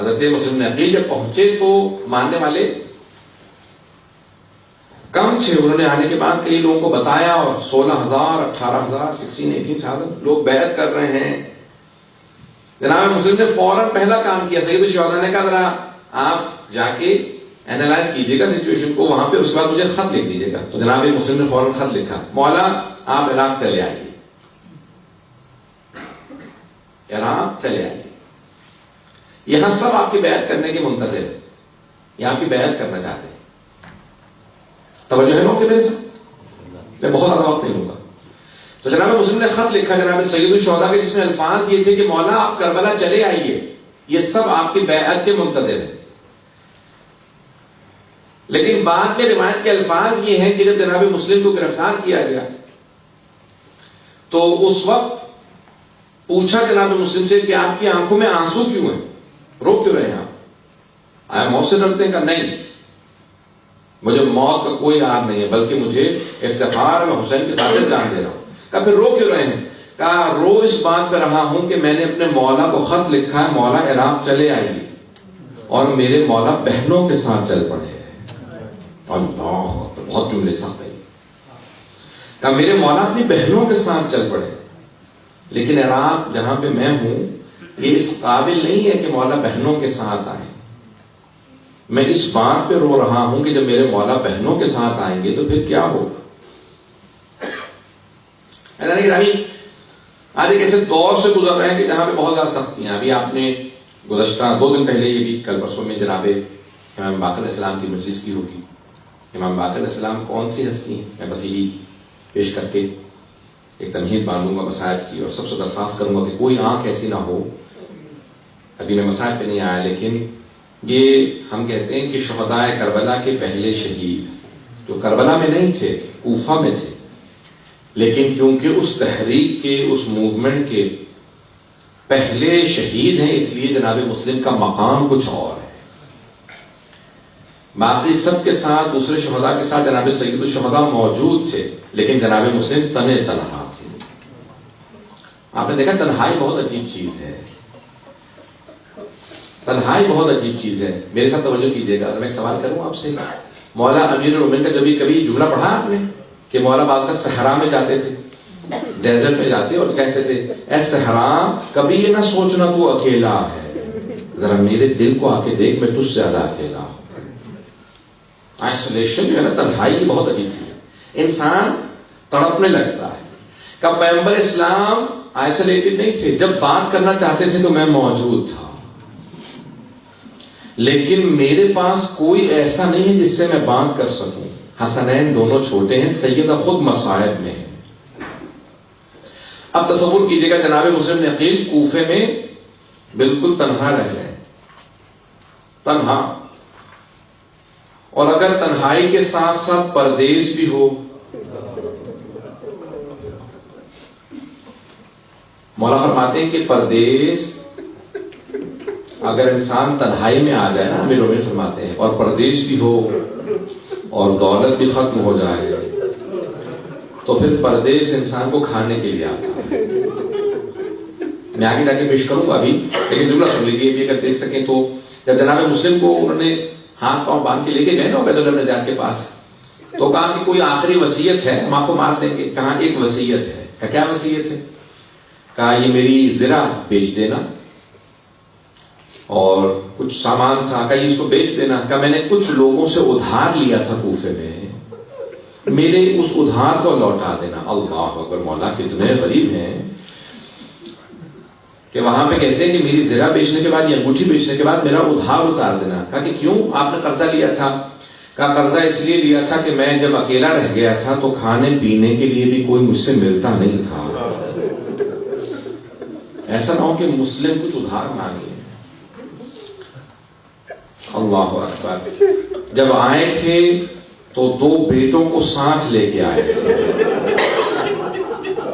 حضرت مسلم بن عقیل جب پہنچے تو ماننے والے کم تھے. انہوں نے آنے کے بعد کئی لوگوں کو بتایا اور 16,000 18,000 18,000 لوگ بیعت کر رہے ہیں. جناب مسلم نے فوراً پہلا کام کیا. سید الشہداء نے کہا ذرا آپ جا کے اینالائز کیجیے گا سچویشن کو وہاں پہ, اس کے بعد مجھے خط لکھ دیجیے گا. تو جناب مسلم نے فوراً خط لکھا, مولا آپ عراق چلے آئیے, عراق چلے آئیے, یہاں سب آپ کی بیعت کرنے کے منتظر ہیں, یہ آپ کی بیعت کرنا چاہتے ہیں. توجہ ہے نا کہ میرے ساتھ, میں بہت زیادہ وقت نہیں ہوگا. تو جناب مسلم نے خط لکھا جناب سید الشہداء کے, جس میں الفاظ یہ تھے کہ مولا آپ کربلا چلے آئیے, یہ سب آپ کی بیعت کے منتظر ہیں. لیکن بعد میں روایت کے الفاظ یہ ہیں کہ جب جناب مسلم کو گرفتار کیا گیا تو اس وقت پوچھا جناب مسلم سے کہ آپ کی آنکھوں میں آنسو کیوں ہیں, رو کیوں رہے ہیں آپ, آیا موت سے ڈرتے ہیں؟ کہ نہیں, مجھے موت کا کوئی یاد نہیں ہے, بلکہ مجھے افتخار میں حسین کی خاطر جان دے رہا ہوں. کہا پھر رو کیوں رہے ہیں؟ کہا رو اس بات پہ رہا ہوں کہ میں نے اپنے مولا کو خط لکھا ہے, مولا عراق چلے آئیے, اور میرے مولا بہنوں کے ساتھ چل پڑے ہیں. اللہ بہت جملے سخت ہے. کہا میرے مولا اپنی بہنوں کے ساتھ چل پڑے, لیکن عراق جہاں پہ میں ہوں یہ اس قابل نہیں ہے کہ مولا بہنوں کے ساتھ آئے. میں اس بات پہ رو رہا ہوں کہ جب میرے مولا بہنوں کے ساتھ آئیں گے تو پھر کیا ہو. آج ایک ایسے دور سے گزر رہے ہیں کہ جہاں پہ بہت زیادہ سختیاں. ابھی آپ نے گزشتہ 2 دن پہلے, یہ بھی کل پرسوں میں, جناب امام باقر علیہ السلام کی مجلس کی ہوگی. امام باقر علیہ السلام کون سی ہستی ہیں؟ میں بس یہی پیش کر کے ایک تمہید باندھوں گا مسائل کی, اور سب سے درخواست کروں گا کہ کوئی آنکھ ایسی نہ ہو. ابھی میں مسائل پہ نہیں آیا, لیکن یہ ہم کہتے ہیں کہ شہداء کربلا کے پہلے شہید جو کربلا میں نہیں تھے, کوفہ میں تھے, لیکن کیونکہ اس تحریک کے, اس موومنٹ کے پہلے شہید ہیں, اس لیے جناب مسلم کا مقام کچھ اور ہے. باقی سب کے ساتھ, دوسرے شہداء کے ساتھ جناب سید الشہداء موجود تھے, لیکن جناب مسلم تنے تنہا تھے. آپ نے دیکھا تنہائی بہت عجیب چیز ہے, تنہائی بہت عجیب چیز ہے. میرے ساتھ توجہ کیجیے گا. میں ایک سوال کروں آپ سے, مولا امیر المومنین کا کبھی جملہ پڑھا آپ نے کہ مولا بعض کا صحرا میں جاتے تھے, ڈیزرٹ میں جاتے اور کہتے تھے اے صحرا کبھی یہ نہ سوچنا تو اکیلا ہے, ذرا میرے دل کو آ کے دیکھ, میں تجھ سے زیادہ اکیلا ہوں. آئسولیشن جو ہے نا, تنہائی بہت عجیب چیز ہے. انسان تڑپنے لگتا ہے. کب پیغمبر اسلام آئسولیٹڈ نہیں تھے, جب بات کرنا چاہتے تھے تو میں موجود تھا, لیکن میرے پاس کوئی ایسا نہیں ہے جس سے میں بات کر سکوں. حسنین دونوں چھوٹے ہیں, سیدہ خود مصائب میں ہے. اب تصور کیجئے گا جناب مسلم بن عقیل کوفے میں بالکل تنہا رہ گئے, تنہا, اور اگر تنہائی کے ساتھ ساتھ پردیس بھی ہو. مولا فرماتے ہیں کہ پردیس اگر انسان تنہائی میں آ جائے نا, امیر المومنین فرماتے ہیں, اور پردیس بھی ہو اور دولت بھی ختم ہو جائے, تو پھر پردیس انسان کو کھانے کے لیے آتا ہے. میں آگے جا کے پیش کروں گا ابھی, لیکن جملہ سن لیجیے بھی اگر دیکھ سکیں تو. جب جناب مسلم کو انہوں نے ہاتھ پاؤں باندھ کے لے کے گئے نا عبید اللہ نجار کے پاس, تو کہا کہ کوئی آخری وصیت ہے, ہم آپ کو مار دیں گے. کہا ایک وصیت ہے. کہا کیا وصیت ہے؟ کہا یہ میری زرع بیچ دینا, اور کچھ سامان تھا, کہا اس کو بیچ دینا. کہا میں نے کچھ لوگوں سے ادھار لیا تھا کوفے میں, میرے اس ادھار کو لوٹا دینا. اللہ اکبر, مولا کتنے غریب ہیں کہ وہاں پہ کہتے ہیں کہ میری زرع بیچنے کے بعد یا انگوٹھی بیچنے کے بعد میرا ادھار اتار دینا. کہا کہ کیوں, آپ نے قرضہ لیا تھا؟ کہا قرضہ اس لیے لیا تھا کہ میں جب اکیلا رہ گیا تھا تو کھانے پینے کے لیے بھی کوئی مجھ سے ملتا نہیں تھا. ایسا نہ ہو کہ مسلم کچھ ادھار مانگے. اللہ اکبر. جب آئے تھے تو 2 بیٹوں کو ساتھ لے کے آئے تھے.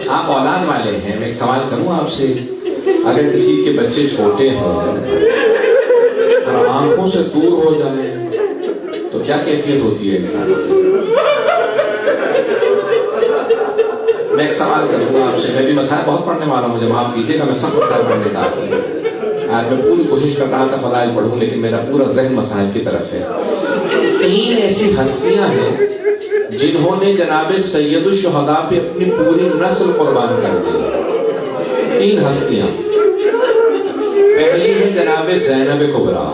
آپ اولاد والے ہیں, میں ایک سوال کروں آپ سے, اگر کسی کے بچے چھوٹے ہوں اور آنکھوں سے دور ہو جائیں تو کیا کیفیت ہوتی ہے انسان کی؟ میں ایک سوال کروں گا آپ سے, میں بھی مسائل بہت پڑھنے والا ہوں, مجھے معاف کیجیے گا, میں سب مسائل پڑھنے کا آتی ہوں. آج میں پوری کوشش کر رہا تھا فضائل پڑھوں لیکن میرا پورا ذہن مسائل کی طرف ہے. 3 ایسی ہستیاں ہیں جنہوں نے جناب سید الشہداء پہ اپنی پوری نسل قربان کر دی. 3 ہستیاں. پہلی ہے جناب زینب کبریٰ،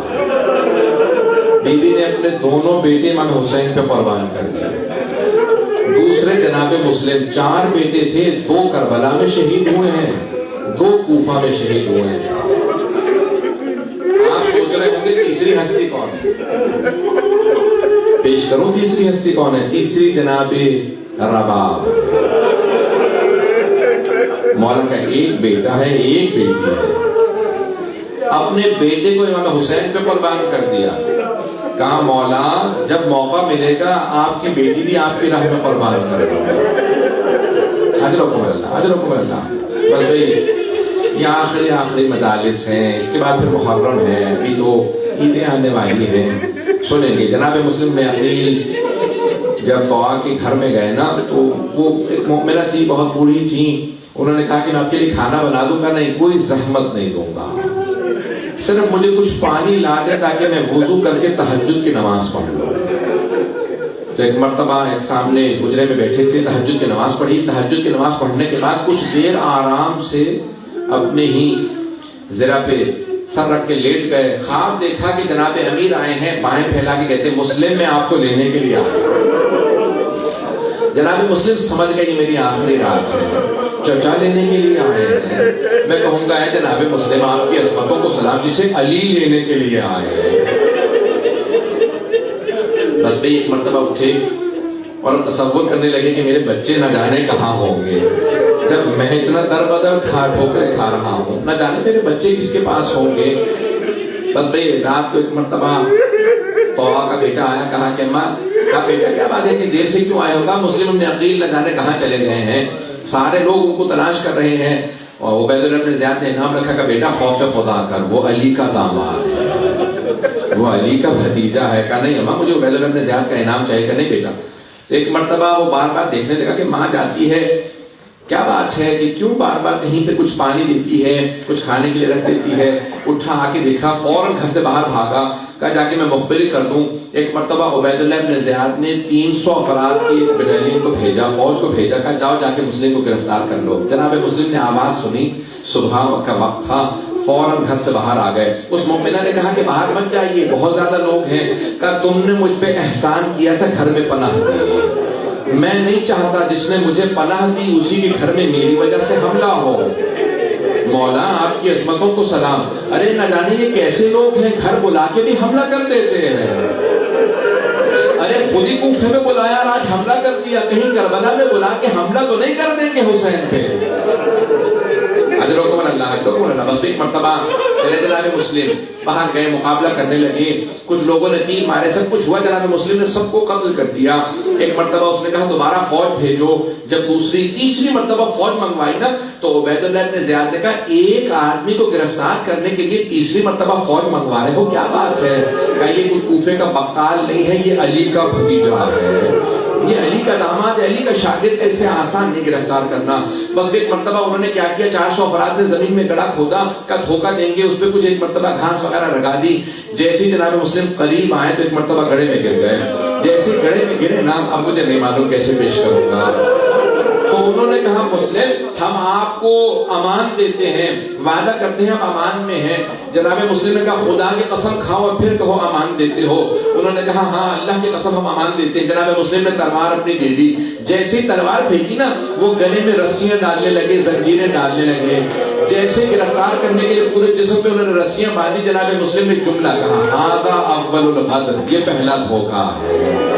بی بی نے اپنے دونوں بیٹے امام حسین پہ قربان کر دیا. دوسرے جناب مسلم، 4 بیٹے تھے، 2 کربلا میں شہید ہوئے ہیں، 2 کوفہ میں شہید ہوئے ہیں. آپ سوچ رہے ہوں گے تیسری ہستی کون ہے؟ پیش کروں تیسری ہستی کون ہے؟ تیسری جناب رباب. مولا کا ایک بیٹا ہے، ایک بیٹی ہے. اپنے بیٹے کو امام حسین پہ قربان کر دیا. کہا مولا جب موقع ملے گا آپ کی بیٹی بھی آپ کی راہ میں قربان کر دوں گا. اجرکم اللہ، اجرکم اللہ. بس بھائی یہ آخری مجالس ہیں، اس کے بعد پھر محرم ہے، ابھی تو عیدیں آنے والی ہیں. سنیں گے جناب مسلم میں عقیل جب دعا کے گھر میں گئے نا تو وہ ایک مومنہ تھی، بہت بوڑھی تھی. انہوں نے کہا کہ میں آپ کے لیے کھانا بنا دوں گا، نہیں کوئی زحمت نہیں دوں گا، صرف مجھے کچھ پانی لا دے تاکہ میں وضو کر کے تہجد کی نماز پڑھ لوں. تو ایک مرتبہ ایک سامنے حجرے میں بیٹھے تھے، تہجد کی نماز پڑھی. تہجد کی نماز پڑھنے کے بعد کچھ دیر آرام سے اپنے ہی زرہ پہ سر رکھ کے لیٹ گئے. خواب دیکھا کہ جناب امیر آئے ہیں، بائیں پھیلا کے کہتے مسلم میں آپ کو لینے کے لیے آیا. جناب مسلم سمجھ گئے کہ میری آخری رات ہے، چچا لینے کے لیے آئے ہیں. میں کہوں گا اے جناب مسلم آپ کی عظمتوں کو سلام، جسے علی لینے کے لیے آئے ہیں. بس بھئی ایک مرتبہ اٹھے اور تصور کرنے لگے کہ میرے بچے نہ جانے کہاں ہوں گے، جب میں اتنا در بدر ٹھوکریں کھا رہا ہوں، نہ جانے میرے بچے کس کے پاس ہوں گے. بس بھئی رات کو ایک مرتبہ توحا کا بیٹا آیا، کہا کہ ماں کہا بیٹا کیا بات ہے اتنی دیر سے کیوں آئے ہوگا؟ مسلم ابن عقیل نہ جانے کہاں چلے گئے ہیں، سارے لوگ ان کو تلاش کر رہے ہیں. اور عبید اللہ بن زیاد نے انعام رکھا کہ بیٹا خوف خدا کر، وہ علی کا داماد ہے، وہ علی کا بھتیجا ہے. کہا نہیں اماں مجھے عبید اللہ بن زیاد کا انعام چاہیے. کہ نہیں بیٹا. ایک مرتبہ وہ بار بار دیکھنے لگا کہ ماں جاتی ہے، کیا بات ہے کہ کیوں بار بار کہیں پہ کچھ پانی دیتی ہے، کچھ کھانے کے لیے رکھ دیتی ہے. اٹھا آ کے دیکھا، فوراً گھر سے باہر بھاگا. کہا جا کے میں مخبری کر دوں. ایک مرتبہ عبید اللہ بن زیاد نے 300 افراد کی ایک بٹالین کو بھیجا، فوج کو بھیجا، کہا جاؤ جا کے مسلم کو گرفتار کر لو. جناب مسلم نے آواز سنی، صبح کا وقت تھا، فوراً گھر سے باہر آ گئے. اس مومنہ نے کہا کہ باہر مت جائیے، بہت زیادہ لوگ ہیں. کہا تم نے مجھ پہ احسان کیا تھا، گھر میں پناہ دی، میں نہیں چاہتا جس نے مجھے پناہ دی اسی کے گھر میں میری وجہ سے حملہ ہو. مولا آپ کی عظمتوں کو سلام. ارے نہ جانے یہ کیسے لوگ ہیں، گھر بلا کے بھی حملہ کر دیتے ہیں. ارے خود ہی کوفے میں بلایا اور آج حملہ کر دیا، کہیں کربلا میں بلا کے حملہ تو نہیں کر دیں گے حسین پہ. اجرکم اللہ، اجرکم اللہ. بس ایک مرتبہ چلے جناب مسلم باہر گئے، مقابلہ کرنے لگے. کچھ لوگوں نے تیر مارے، سب کچھ ہوا، جناب مسلم نے سب کو قتل کر دیا. ایک مرتبہ اس نے کہا دوبارہ فوج بھیجو. جب دوسری تیسری مرتبہ فوج منگوائی نا تو عبید اللہ بن زیاد نے کہا ایک آدمی کو گرفتار کرنے کے لیے تیسری مرتبہ فوج منگوا رہے ہو، کیا بات ہے؟ کہا یہ کوئی کوفے کا بقال نہیں ہے، یہ علی کا بھتیجا ہے، یہ علی کا داماد ہے، علی کا شاگرد، ایسے آسان نہیں گرفتار کرنا. بس ایک مرتبہ انہوں نے کیا کیا، 400 افراد نے زمین میں گڑھا کھودا، کا دھوکہ دیں گے، اس پہ کچھ ایک مرتبہ گھاس وغیرہ لگا دی. جیسے ہی جناب مسلم قریب آئے تو ایک مرتبہ گڑھے میں گر گئے. جیسے ہی گڑھے میں گرے نا، اب مجھے نہیں معلوم کیسے پیش کروں گا. تو انہوں نے کہا مسلم ہم آپ کو امان دیتے ہیں، وعدہ کرتے ہیں ہم امان میں ہیں. جناب مسلم نے کہا خدا کی قسم کھاؤ اور پھر کہو امان دیتے ہو. انہوں نے کہا ہاں اللہ کی قسم ہم امان دیتے ہیں. جناب مسلم نے تلوار اپنی دے دی. جیسے ہی تلوار پھینکی نا وہ گلے میں رسیاں ڈالنے لگے، زنجیریں ڈالنے لگے. جیسے گرفتار کرنے کے لیے پورے جسم پہ انہوں نے رسیاں باندھی. جناب مسلم نے جملہ کہا ھذا اول الغدر، یہ پہلا دھوکہ ہے.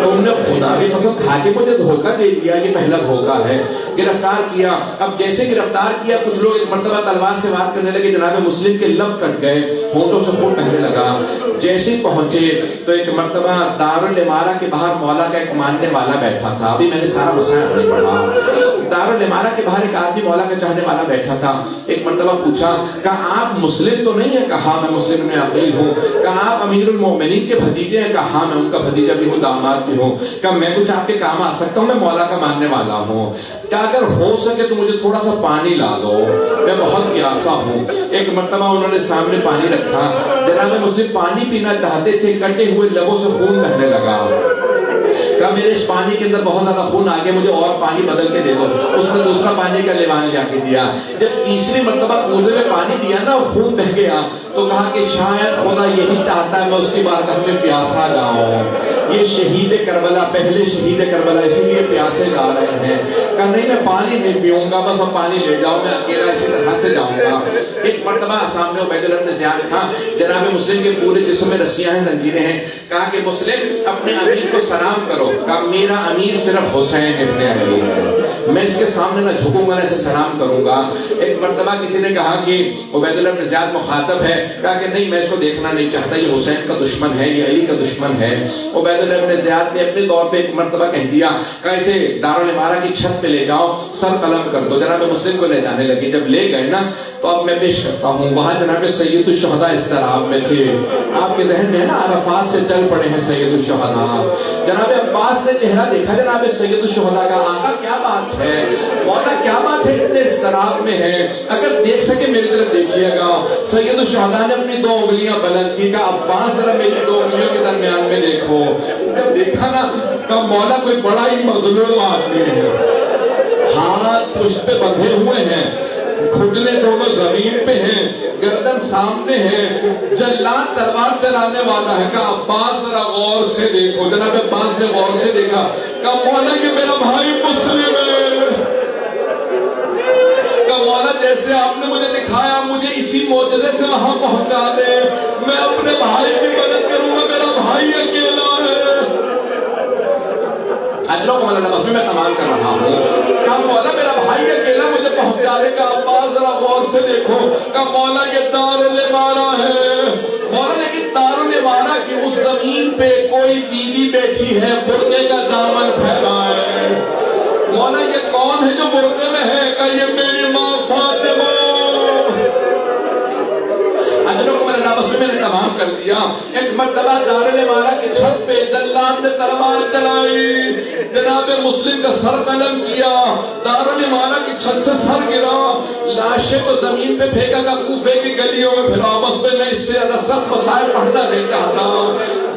تم نے خدا کی قسم کھا کے مجھے دھوکہ دے دیا، یہ پہلا دھوکہ ہے. گرفتار کیا. اب جیسے گرفتار کیا کچھ لوگ ایک مرتبہ تلوار سے وار کرنے لگے. جناب مسلم کے لب کٹ گئے، ہونٹوں سے خون بہنے لگا. جیسے ہی پہنچے تو ایک مرتبہ دارالامارہ کے باہر مولا کا ایک ماننے والا بیٹھا تھا. ابھی میں نے سارا مسائل نہیں پڑھا. دارالعمارہ کے باہر ایک آدمی مولا کا چاہنے والا بیٹھا تھا. ایک مرتبہ پوچھا, کہا آپ مسلم تو نہیں ہیں؟ کہا میں مسلم میں عقیل ہوں. کہا آپ امیر المومنین کے بھتیجے ہیں؟ کہا میں ان کا بھتیجا بھی ہوں, داماد بھی ہوں. کہا میں کچھ آپ کے کام آ سکتا ہوں؟ میں مولا کا ماننے والا ہوں. کہ اگر ہو سکے تو مجھے تھوڑا سا پانی لا دو, میں بہت پیاسا ہوں. ایک مرتبہ انہوں نے سامنے پانی رکھا. جناب مسلم پانی پینا چاہتے تھے, کٹے ہوئے لبوں سے خون بہنے لگا. کہا میرے اس پانی کے اندر بہت زیادہ خون آ گیا, مجھے اور پانی بدل کے دے دو. اس نے دوسرا پانی کا لیوان لے کے دیا. جب تیسری مرتبہ کوزے میں پانی دیا نا, خون بہ گیا, تو کہا کہ شاید خدا یہی چاہتا ہے میں اس کی بارگاہ میں پیاسا جاؤں. یہ شہید کربلا, پہلے شہید کربلا, اسی لیے پیاسے جا رہے ہیں. کہا نہیں میں پانی نہیں پیوں گا, بس اب پانی لے جاؤ, میں اکیلا اسی طرح سے جاؤں گا. ایک مرتبہ سامنے عبید اللہ بن زیاد تھا. جناب مسلم کے پورے جسم میں رسیاں ہیں, زنجیریں ہیں. کہا کہ مسلم اپنے امیر کو سلام کرو. کہا میرا امیر صرف حسین ابن علی ہے, میں اس کے سامنے نہ جھکوں گا نہ اسے سلام کروں گا. ایک مرتبہ کسی نے کہا کہ عبید اللہ بن زیاد مخاطب ہے. کہا کہ نہیں میں اس کو دیکھنا نہیں چاہتا, یہ حسین کا دشمن ہے, یہ علی کا دشمن ہے. عبید اللہ بن زیاد نے اپنے طور پہ ایک مرتبہ کہہ دیا, کہا اسے دارالعمارہ کی چھت پہ لے جاؤ, سر قلم کر دو. جناب مسلم کو لے جانے لگی. جب لے گئے نا تو اب میں پیش کرتا ہوں, وہاں جناب سید الشہداء اضطراب میں تھے. آپ کے ذہن میں ہے نا عرفات سے چل پڑے ہیں سید الشہداء. جناب عباس نے چہرہ دیکھا جناب سید الشہداء کا, آقا کیا بات ہے, مولا کیا بات ہے, اتنے اضطراب میں ہے, اگر دیکھ سکے میری طرف دیکھیے گا. سید الشہداء نے اپنی 2 انگلیاں بلند کی. کہا عباس ذرا میری 2 انگلیوں کے درمیان میں دیکھو. جب دیکھا نا کہ مولا کوئی بڑا ہی مظلوم آدمی ہے, ہاتھ پشت پہ بندھے ہوئے ہیں, گھٹنے دونوں زمین پہ ہیں, گردن سامنے ہے, جلاد تلوار چلانے والا ہے. کہا عباس ذرا غور سے دیکھو. جناب عباس نے غور سے دیکھا. کہا مولا یہ میرا بھائی مسلم ہے. کہا مولا جیسے آپ نے مجھے دکھایا مجھے اسی معجزے سے وہاں پہنچا دے, میں اپنے بھائی کی مدد کروں گا, میرا بھائی اکیلا ہے. اجروں کو اللہ میں تمام کر رہا ہوں. کہا مولا میرا بھائی اکیلا مجھے پہنچا دے. کہا عباس ذرا غور سے دیکھو. کہا مولا یہ دارالعمارہ ہے. مولا لیکن دارالعمارہ کی اس زمین پہ کوئی بیوی بیٹھی ہے, برقعے کا دامن پھیلا ہے. مولا یہ کون ہے جو برقعے میں ہے؟ کہا یہ میری ماں فاطمہ. اجروں کو اللہ بس میں نے تمام کر دیا. ایک مرتبہ دارالعمارہ کی چھت پہ جلاد نے تلوار چلائی, جناب مسلم کا سر قلم کیا, دارالعمارہ کی چھت سے سر گرا, لاشیں کو زمین پہ پھینکا. کا کوفے کی گلیوں میں پھرا. بس میں اس سے زیادہ سخت مسائل پڑھنا نہیں چاہتا.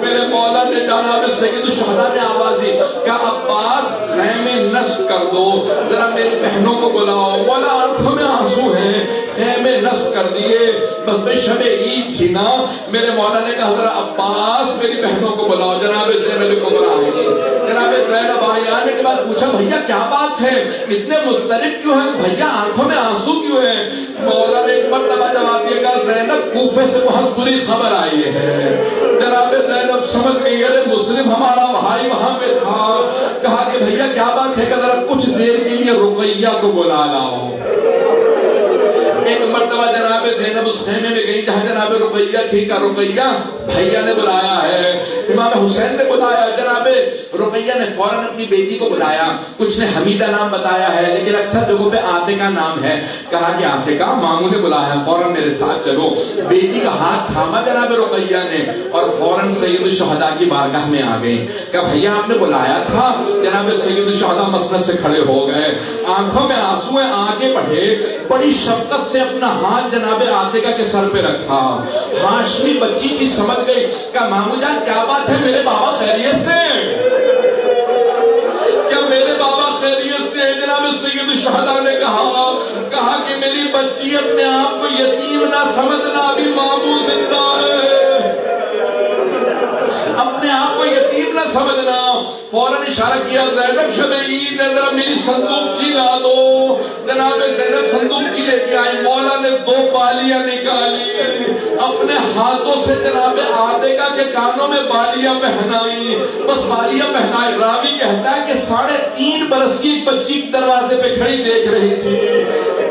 میرے مولا نے جناب سید الشہداء نے آواز دی, کہا عباس خیمے نصب کر دو, ذرا میری بہنوں کو بلاؤ. مولا آنکھوں میں آنسو ہیں, خیمے نصب کر دیے. بس میں شب عید تھی نا, میرے مولا نے کہا ذرا عباس میری بہنوں کو بلاؤ. جناب زینب کو بلائی. جناب زینب آئی. آنے کے بعد پوچھا بھیا کیا بات ہے, اتنے مضطرب کیوں ہیں بھیا, آنکھوں میں آنسو کیوں ہیں؟ مولا نے ایک مرتبہ جواب دیا, کہا زینب کوفے سے بہت بری خبر آئی ہے. جناب زینب سمجھ گئی ارے مسلم ہمارا بھائی وہاں پہ تھا. کہا کہ بھیا کیا بات ہے, کہ ذرا کچھ دیر کے لیے رقیہ کو بلا لاؤ. ایک مرتبہ جناب زینب اس خیمے میں گئی جہاں جناب رقیہ تھی. کا رقیہ بھیا نے بلایا ہے, امام حسین نے بلایا. جناب رقیہ نے فوراً اپنی بیٹی کو بلایا. کچھ نے حمیدہ نام بتایا ہے, لیکن اکثر جگہوں پہ عاتقہ نام ہے. کہا کہ عاتقہ ماموں نے بلایا, فوراً میرے ساتھ چلو. بیٹی کا ہاتھ تھاما جناب رقیہ نے اور فوراً سید الشہداء کی بارگاہ میں آ گئی. کہا بھیا آپ نے بلایا تھا. جناب سید الشہداء مسند سے کھڑے ہو گئے, آنکھوں میں آنسو ہیں, آگے بڑھے, بڑی شفقت سے اپنا ہاتھ جناب عاتقہ کے سر پہ رکھا. ہاشمی بچی کی سمجھ گئی. کہا مامو جان کیا بات ہے, میرے بابا خیریت سے, کیا میرے بابا خیریت سے؟ جناب سید الشہداء نے کہا کہ میری بچی اپنے آپ کو یتیم نہ سمجھنا, ابھی مامو زندہ ہے, اپنے آپ کو یتیم نہ سمجھنا. فوراً اشارہ کیا زینب شب عید ہے, ذرا میری صندوقچی لا دو. جناب زینب صندوقچی لے کے آئی. مولا نے 2 بالیاں نکالی, اپنے ہاتھوں سے جناب عاتقہ کے کانوں میں بالیاں پہنائی. بس بالیاں پہنائی. راوی کہتا ہے کہ 3.5 برس کی بچی دروازے پہ کھڑی دیکھ رہی تھی,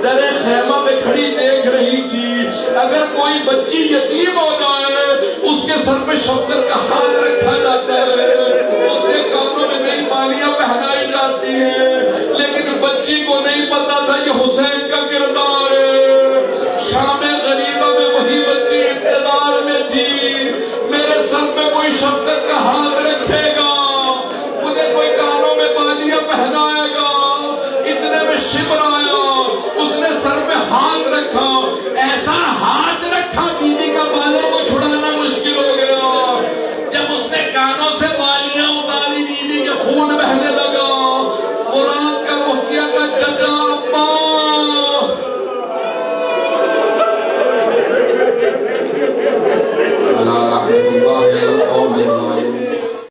درے خیمہ پہ کھڑی دیکھ رہی تھی. اگر کوئی بچی یتیم ہو جائے اس کے سر پہ شفقت